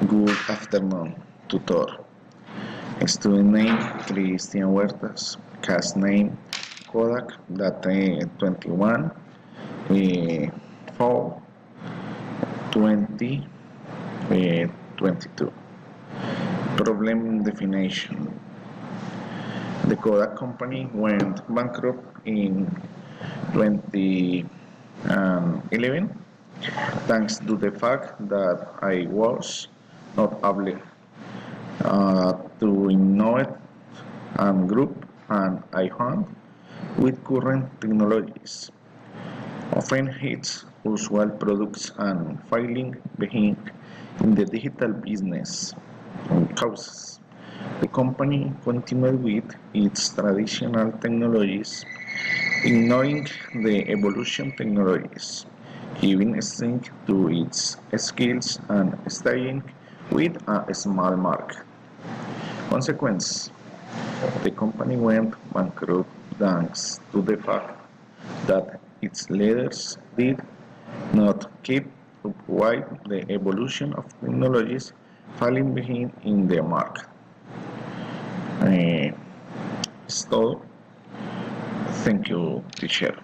Good afternoon, tutor. Student name Cristian Huertas. Cast name Kodak. Date 21 4 20 22. Problem definition. The Kodak company went bankrupt in 2011 thanks to the fact that I was not able to innovate and group and I hunt with current technologies. Often hits usual products and falling behind in the digital business causes. The company continued with its traditional technologies, ignoring the evolution technologies, giving strength to its skills and staying with a small market. Consequence: the company went bankrupt thanks to the fact that its leaders did not keep up with the evolution of technologies, falling behind in the market. So, thank you, teacher.